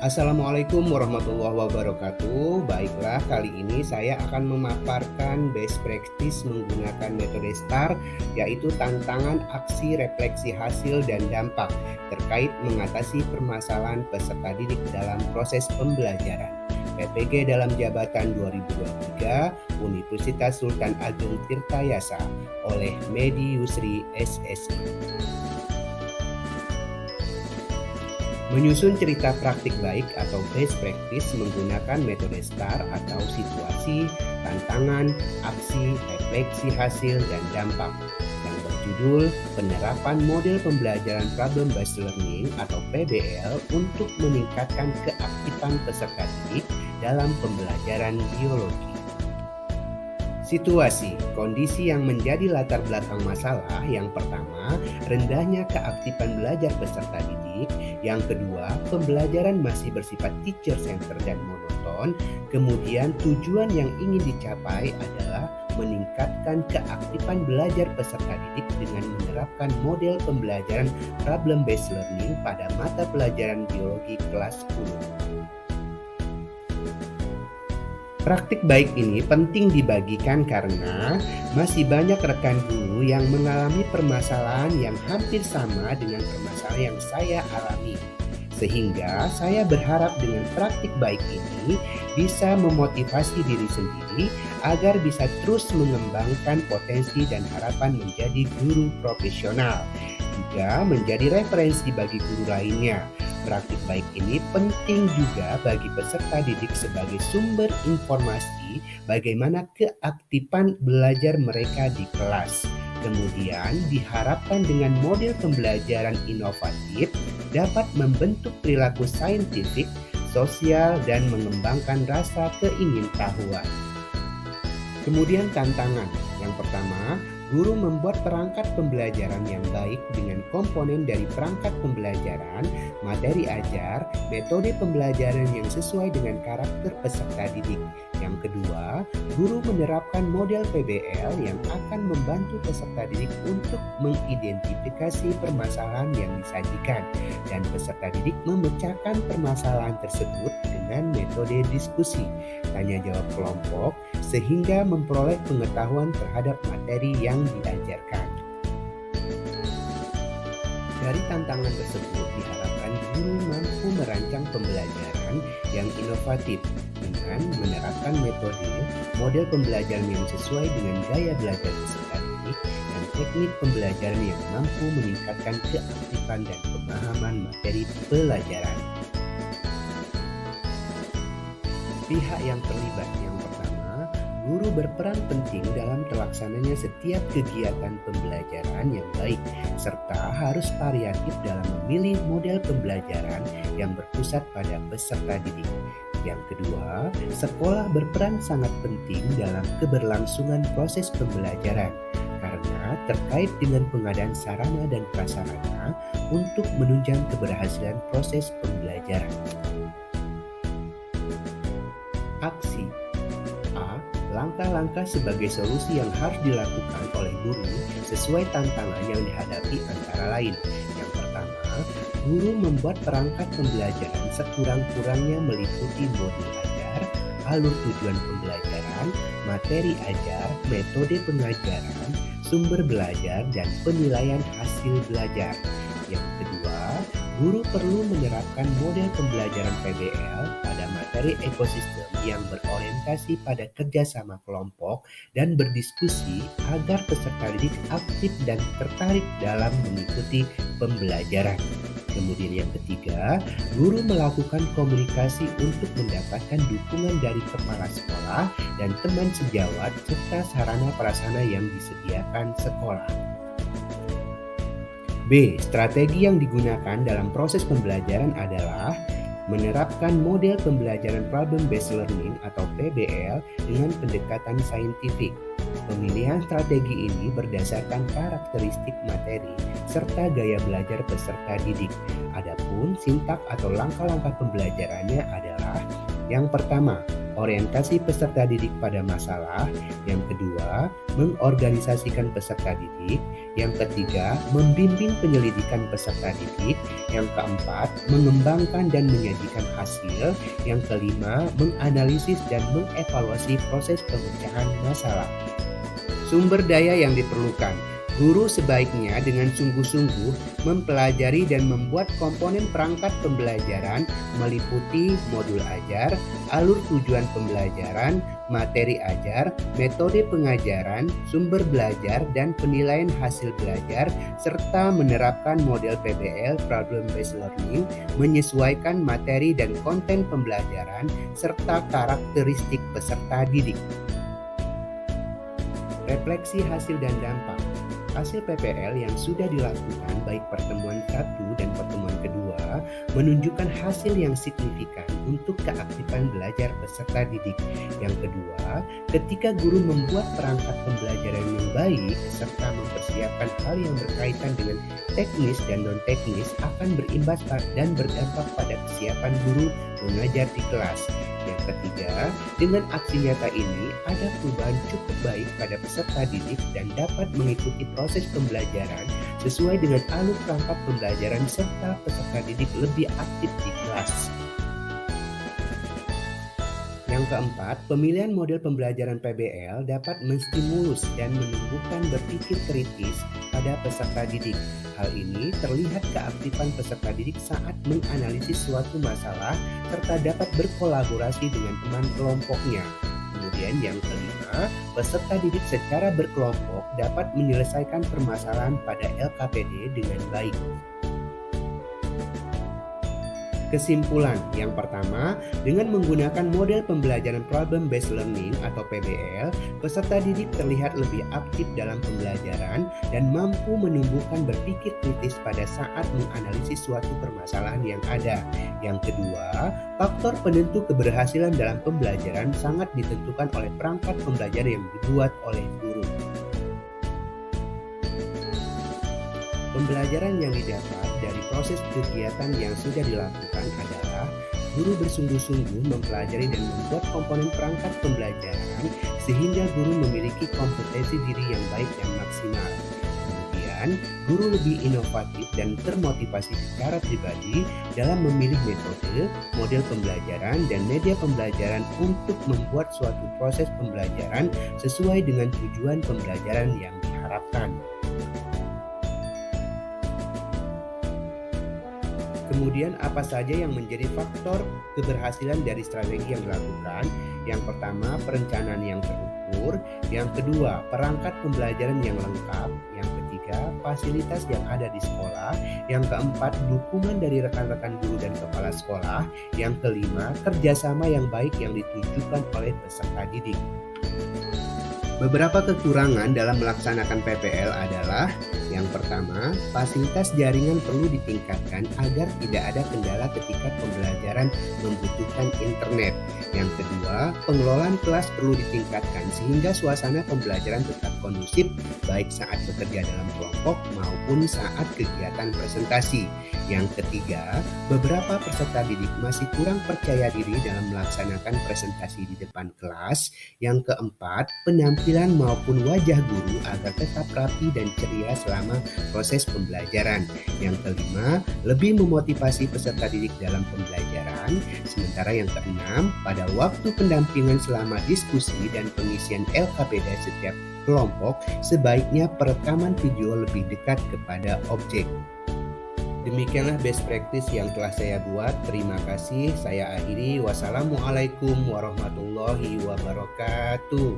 Assalamualaikum warahmatullahi wabarakatuh. Baiklah, kali ini saya akan memaparkan best practice menggunakan metode STAR, yaitu tantangan, aksi, refleksi hasil, dan dampak terkait mengatasi permasalahan peserta didik dalam proses pembelajaran. PPG dalam jabatan 2023 Universitas Sultan Ageng Tirtayasa oleh Medi Yusri SSI. Menyusun cerita praktik baik atau best practice menggunakan metode STAR atau situasi, tantangan, aksi, refleksi hasil, dan dampak yang berjudul Penerapan Model Pembelajaran Problem Based Learning atau PBL untuk meningkatkan keaktifan peserta didik dalam pembelajaran biologi. Situasi, kondisi yang menjadi latar belakang masalah yang pertama, rendahnya keaktifan belajar peserta didik. Yang kedua, pembelajaran masih bersifat teacher center dan monoton. Kemudian tujuan yang ingin dicapai adalah meningkatkan keaktifan belajar peserta didik dengan menerapkan model pembelajaran problem based learning pada mata pelajaran biologi kelas 10. Praktik baik ini penting dibagikan karena masih banyak rekan guru yang mengalami permasalahan yang hampir sama dengan permasalahan yang saya alami. Sehingga saya berharap dengan praktik baik ini bisa memotivasi diri sendiri agar bisa terus mengembangkan potensi dan harapan menjadi guru profesional, juga menjadi referensi bagi guru lainnya. Praktik baik ini penting juga bagi peserta didik sebagai sumber informasi bagaimana keaktifan belajar mereka di kelas. Kemudian diharapkan dengan model pembelajaran inovatif dapat membentuk perilaku saintifik, sosial, dan mengembangkan rasa keingintahuan. Kemudian tantangan. Yang pertama, guru membuat perangkat pembelajaran yang baik dengan komponen dari perangkat pembelajaran, materi ajar, metode pembelajaran yang sesuai dengan karakter peserta didik. Yang kedua, guru menerapkan model PBL yang akan membantu peserta didik untuk mengidentifikasi permasalahan yang disajikan dan peserta didik memecahkan permasalahan tersebut dengan metode diskusi, tanya jawab kelompok, sehingga memperoleh pengetahuan terhadap materi yang diajarkan. Dari tantangan tersebut diharapkan guru mampu merancang pembelajaran yang inovatif dengan menerapkan model pembelajaran yang sesuai dengan gaya belajar peserta didik dan teknik pembelajaran yang mampu meningkatkan keaktifan dan pemahaman materi pelajaran. Pihak yang terlibat. Yang pertama, guru berperan penting dalam terlaksananya setiap kegiatan pembelajaran yang baik, serta harus variatif dalam memilih model pembelajaran yang berpusat pada peserta didik. Yang kedua, sekolah berperan sangat penting dalam keberlangsungan proses pembelajaran, karena terkait dengan pengadaan sarana dan prasarana untuk menunjang keberhasilan proses pembelajaran. Aksi. A. Langkah-langkah sebagai solusi yang harus dilakukan oleh guru sesuai tantangan yang dihadapi antara lain. Yang pertama, guru membuat perangkat pembelajaran sekurang-kurangnya meliputi modul ajar, alur tujuan pembelajaran, materi ajar, metode pengajaran, sumber belajar, dan penilaian hasil belajar. Yang kedua, guru perlu menerapkan model pembelajaran PBL pada materi ekosistem yang berorientasi pada kerjasama kelompok dan berdiskusi agar peserta didik aktif dan tertarik dalam mengikuti pembelajaran. Kemudian yang ketiga, guru melakukan komunikasi untuk mendapatkan dukungan dari kepala sekolah dan teman sejawat serta sarana prasarana yang disediakan sekolah. B. Strategi yang digunakan dalam proses pembelajaran adalah menerapkan model pembelajaran problem based learning atau PBL dengan pendekatan saintifik. Pemilihan strategi ini berdasarkan karakteristik materi serta gaya belajar peserta didik. Adapun sintak atau langkah-langkah pembelajarannya adalah yang pertama, orientasi peserta didik pada masalah. Yang kedua, mengorganisasikan peserta didik. Yang ketiga, membimbing penyelidikan peserta didik. Yang keempat, mengembangkan dan menyajikan hasil. Yang kelima, menganalisis dan mengevaluasi proses pemecahan masalah. Sumber daya yang diperlukan. Guru sebaiknya dengan sungguh-sungguh mempelajari dan membuat komponen perangkat pembelajaran meliputi modul ajar, alur tujuan pembelajaran, materi ajar, metode pengajaran, sumber belajar, dan penilaian hasil belajar, serta menerapkan model PBL (Problem Based Learning), menyesuaikan materi dan konten pembelajaran, serta karakteristik peserta didik. Refleksi hasil dan dampak. Hasil PPL yang sudah dilakukan baik pertemuan 1 dan pertemuan kedua menunjukkan hasil yang signifikan untuk keaktifan belajar peserta didik. Yang kedua, ketika guru membuat perangkat pembelajaran yang baik serta mempersiapkan hal yang berkaitan dengan teknis dan non-teknis akan berimbas dan berdampak pada kesiapan guru mengajar di kelas. Yang ketiga, dengan aksi nyata ini ada perubahan cukup baik pada peserta didik dan dapat mengikuti proses pembelajaran sesuai dengan alur perangkat pembelajaran serta peserta didik lebih aktif di kelas. Yang keempat, pemilihan model pembelajaran PBL dapat menstimulus dan menumbuhkan berpikir kritis pada peserta didik. Hal ini terlihat keaktifan peserta didik saat menganalisis suatu masalah serta dapat berkolaborasi dengan teman kelompoknya. Kemudian yang kelima, peserta didik secara berkelompok dapat menyelesaikan permasalahan pada LKPD dengan baik. Kesimpulan, yang pertama, dengan menggunakan model pembelajaran Problem Based Learning atau PBL, peserta didik terlihat lebih aktif dalam pembelajaran dan mampu menumbuhkan berpikir kritis pada saat menganalisis suatu permasalahan yang ada. Yang kedua, faktor penentu keberhasilan dalam pembelajaran sangat ditentukan oleh perangkat pembelajaran yang dibuat oleh guru. Pembelajaran yang didapat dari proses kegiatan yang sudah dilakukan adalah guru bersungguh-sungguh mempelajari dan membuat komponen perangkat pembelajaran sehingga guru memiliki kompetensi diri yang baik dan maksimal. Kemudian, guru lebih inovatif dan termotivasi secara pribadi dalam memilih metode, model pembelajaran, dan media pembelajaran untuk membuat suatu proses pembelajaran sesuai dengan tujuan pembelajaran yang diharapkan. Kemudian apa saja yang menjadi faktor keberhasilan dari strategi yang dilakukan? Yang pertama, perencanaan yang terukur. Yang kedua, perangkat pembelajaran yang lengkap. Yang ketiga, fasilitas yang ada di sekolah. Yang keempat, dukungan dari rekan-rekan guru dan kepala sekolah. Yang kelima, kerjasama yang baik yang ditunjukkan oleh peserta didik. Beberapa kekurangan dalam melaksanakan PPL adalah: yang pertama, fasilitas jaringan perlu ditingkatkan agar tidak ada kendala ketika pembelajaran membutuhkan internet. Yang kedua, pengelolaan kelas perlu ditingkatkan sehingga suasana pembelajaran tetap kondusif baik saat bekerja dalam kelompok maupun saat kegiatan presentasi. Yang ketiga, beberapa peserta didik masih kurang percaya diri dalam melaksanakan presentasi di depan kelas. Yang keempat, penampilan maupun wajah guru agar tetap rapi dan ceria selama proses pembelajaran. Yang kelima, lebih memotivasi peserta didik dalam pembelajaran. Sementara yang keenam, pada waktu pendampingan selama diskusi dan pengisian LKPD setiap kelompok, sebaiknya perekaman video lebih dekat kepada objek. Demikianlah best practice yang telah saya buat. Terima kasih. Saya akhiri. Wassalamualaikum warahmatullahi wabarakatuh.